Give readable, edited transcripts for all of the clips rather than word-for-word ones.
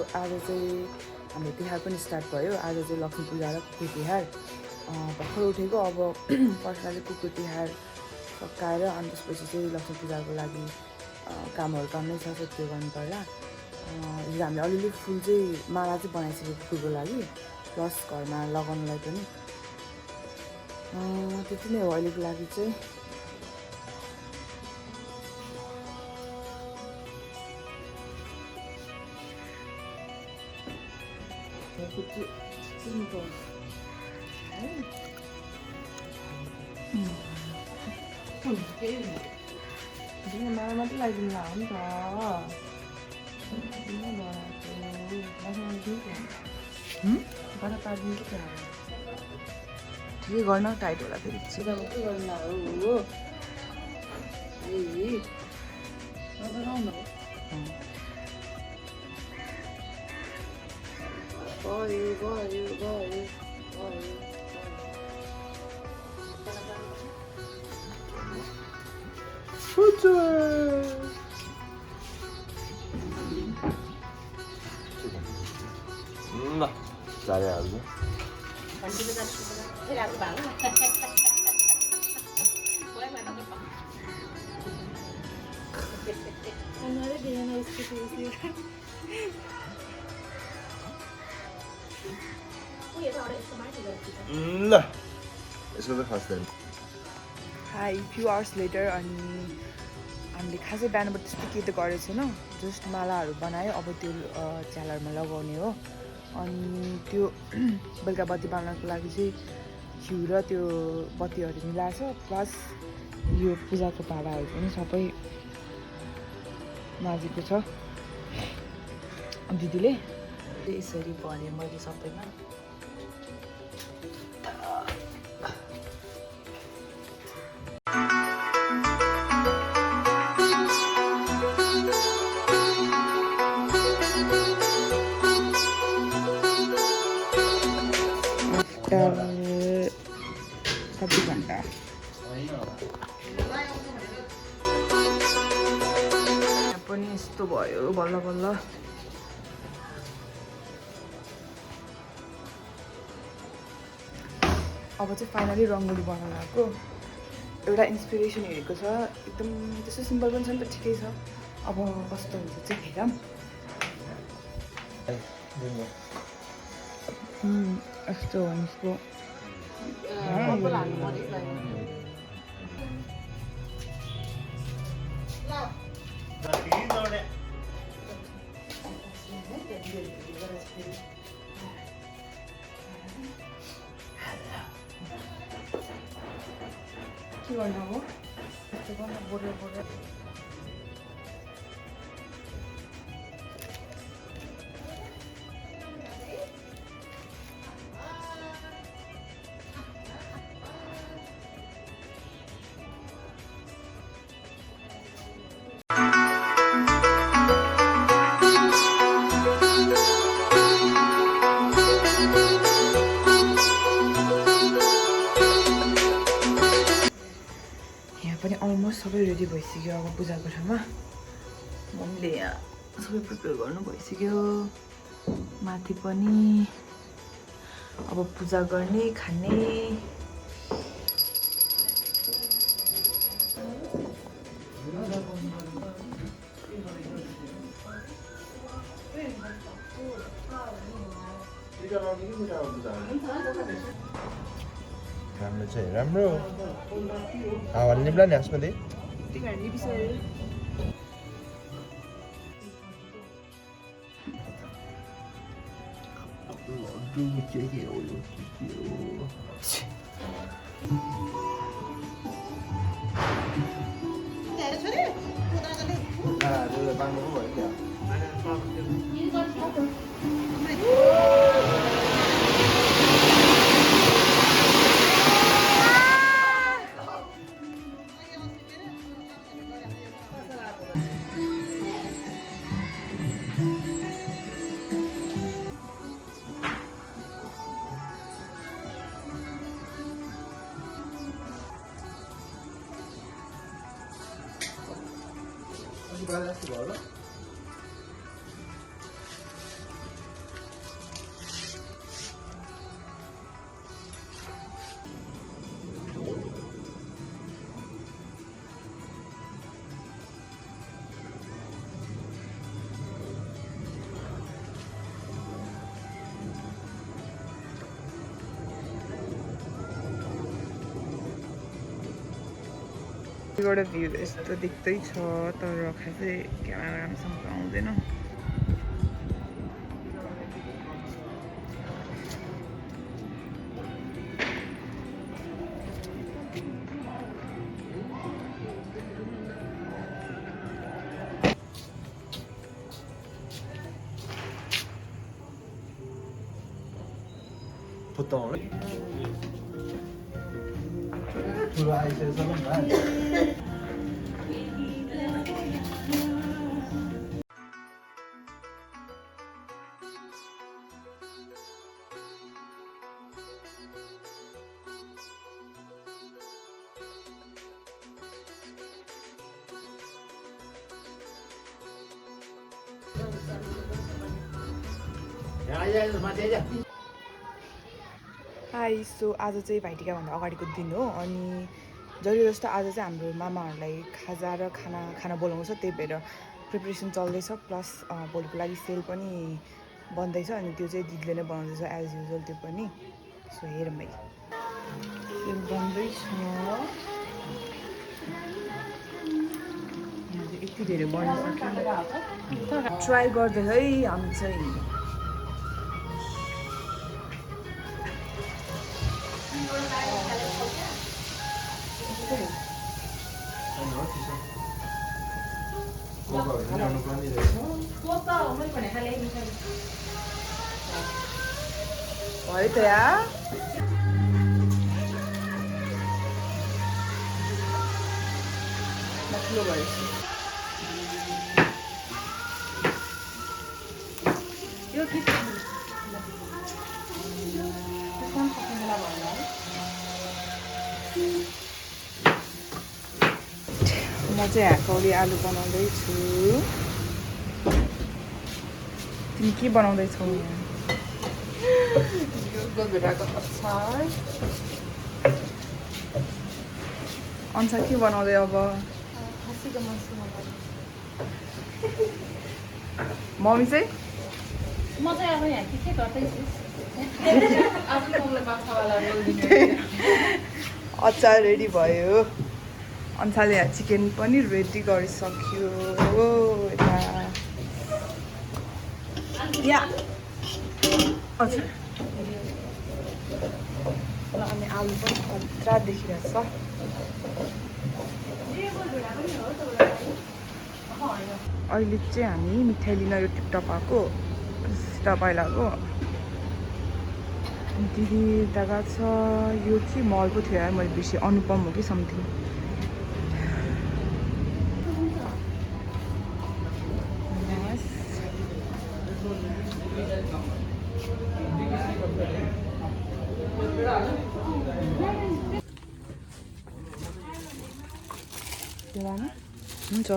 आज चाहिँ हाम्रो तिहार पनि स्टार्ट भयो। आज चाहिँ लक्ष्मी पूजा र कुकुर तिहार भर्खर उठेको। अब फर्स्टमा चाहिँ कुकुर तिहार सकाएर अनि त्यसपछि चाहिँ लक्ष्मी पूजाको लागि कामहरू गर्नै छ, त्यो गर्नुपर्ला। हिजो हामीले अलिअलि फुल चाहिँ माला चाहिँ बनाइसक्यो कुकुरको लागि, प्लस घरमा लगाउनुलाई पनि। त्यति नै हो अहिलेको लागि चाहिँ। माला मात्रै लगाइदिनु ला हो नि त। ठिकै गर्न टाइट होला फेरि 잘해야지. यसको त खास छैन। हाई फ्यु आवर्स लेटर अनि हामीले खासै बिहानबाट त्यस्तो के त गरेको छैनौँ, जस्ट मालाहरू बनायो। अब त्यो च्यालरमा लगाउने हो। अनि त्यो बेलुका बत्ती बाल्नको लागि चाहिँ घिउ र त्यो बत्तीहरू मिलाएको छ, प्लस यो पूजाको भाँडाहरू पनि सबै माझेको छ दिदीले। यसरी भरे मैले सबैमा। कति घन्टा यहाँ पनि यस्तो भयो बल्ल बल्ल। अब चाहिँ फाइनली रङ्गोली बनाउन आएको। एउटा इन्सपिरेसन हेरेको छ, एकदम त्यस्तो सिम्पल पनि छ नि त, ठिकै छ। अब कस्तो हुन्छ चाहिँ हेरौँ। यस्तो हो यसको। के गर्नु हो यस्तो गर्नु बोरेर बोरेर। पनि अलमोस्ट सबै रेडी भइसक्यो। अब पूजाको ठाउँमा मम्मीले यहाँ सबै प्रिपेयर गर्नु भइसक्यो। माथि पनि अब पूजा गर्ने खाने। राम्रो चाहिँ राम्रो हावाले निप्ला नि आसमा दे बाट भ्यू यस्तो देख्दैछ तर खासै क्यामेरा राम्रोसँग आउँदैन 보통 들어와있어서는 हाई सो आज चाहिँ भाइटिकाभन्दा अगाडिको दिन हो अनि जहिले जस्तो आज चाहिँ हाम्रो मामाहरूलाई खाजा र खाना बोलाउँछ त्यही भएर प्रिपरेसन चल्दैछ प्लस भोलिको लागि सेल पनि बन्दैछ अनि त्यो चाहिँ दिदीले नै बनाउँदैछ एज युजल त्यो पनि सो हेरौँ है सेल बन्दैछ यहाँ चाहिँ यति धेरै बनिसक्यो ट्राई गर्दै है हामी चाहिँ भयो त यार ठुलो भएछ यो के म चाहिँ हाकौली आलु बनाउँदैछु तिमी के बनाउँदैछौ यहाँ गभेडाको अचार अन्त के बनाउँदै अब मम्मी चाहिँ म चाहिँ अब यहाँ के गर्दैछु अचार रेडी भयो अन्साले यहाँ चिकन पनि रेडी गरिसक्यो यता या हजुर अनि आलु पनि खतरा देखिरहेछ अहिले चाहिँ हामी मिठाई लिन यो टिपटप आएको तपाईँलाको दिदी दादा छ यो चाहिँ मलको थियो यार मैले बिर्सेँ अनुपम हो कि समथिङ हुन्छ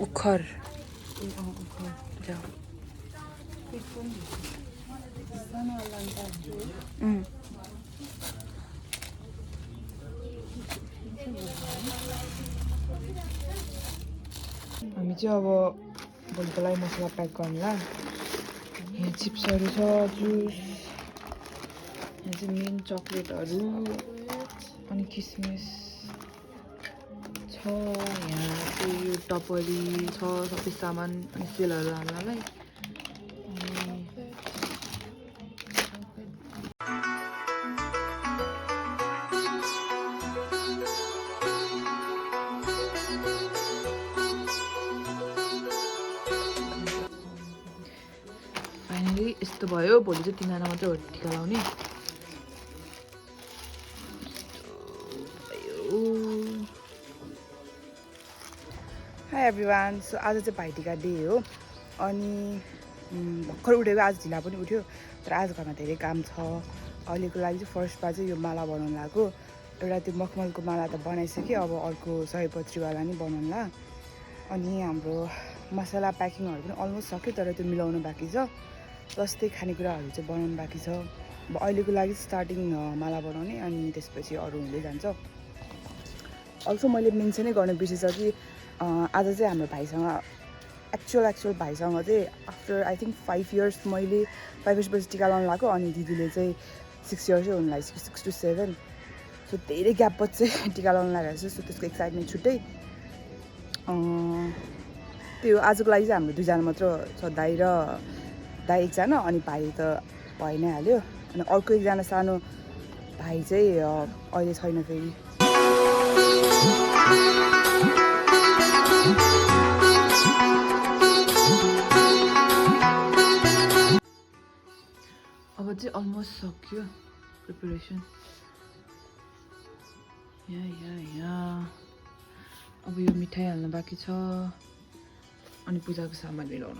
उखर हामी चाहिँ अब भोलिको लागि मसला प्याक गर्नुला यहाँ चिप्सहरू छ जुस यहाँ चाहिँ मेन चक्लेटहरू अनि किसमिस छ यहाँ चाहिँ यो टपरी छ सबै सामान अनि सेलहरू हाल्नलाई फाइनली यस्तो भयो भोलि चाहिँ 3 जना मात्रै हो टिका लाउने हाई एभ्रिवान सो आज चाहिँ भाइटिका डे हो अनि भर्खर उठेको आज ढिला पनि उठ्यो तर आज घरमा धेरै काम छ अहिलेको लागि चाहिँ फर्स्टमा चाहिँ यो माला बनाउनु लागेको एउटा त्यो मखमलको माला त बनाइसक्यो अब अर्को सयपत्रीवाला नि बनाउनुला अनि हाम्रो मसला प्याकिङहरू पनि अलमोस्ट सक्यो तर त्यो मिलाउनु बाँकी छ प्लस त्यही खानेकुराहरू चाहिँ बनाउनु बाँकी छ अब अहिलेको लागि स्टार्टिङ माला बनाउने अनि त्यसपछि अरू हुँदै जान्छ अल्सो मैले मेन्सनै गर्न बिर्सेछ कि आज चाहिँ हाम्रो भाइसँग एक्चुअल भाइसँग चाहिँ आफ्टर आई थिङ्क 5 इयर्स मैले 5 इयर्सपछि टिका लाउनु लगाएको अनि दिदीले चाहिँ 6 इयर्सै हुनुलाई 6 to 7 सो धेरै ग्याप पछि टिका लाउनु लागेको छु सो त्यसको एक्साइटमेन्ट छुट्टै त्यो आजको लागि चाहिँ हाम्रो दुईजना मात्र छ दाइ र दाइ एकजना अनि भाइ त भइ नै हाल्यो अनि अर्को एकजना सानो भाइ चाहिँ अहिले छैन फेरि अब चाहिँ अलमोस्ट सक्यो प्रिपरेसन यहाँ अब यो मिठाई हाल्न बाँकी छ अनि पूजाको सामान मिलाउन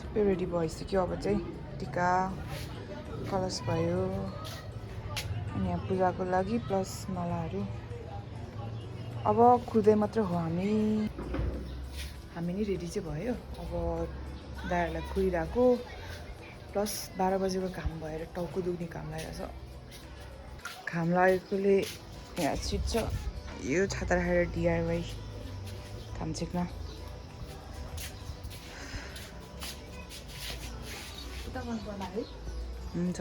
सबै रेडी भइसक्यो अब चाहिँ टिका कलश भयो अनि यहाँ पूजाको लागि प्लस मालाहरू अब खुदै मात्र हो हामी नै रेडी चाहिँ भयो अब दाइहरूलाई खुइरहेको प्लस 12 बजेको घाम भएर टाउको दुख्ने घाम लागिरहेछ घाम लागेकोले यहाँ सिट छ यो छाता राखेर डिआइवाई घाम छेक्न हुन्छ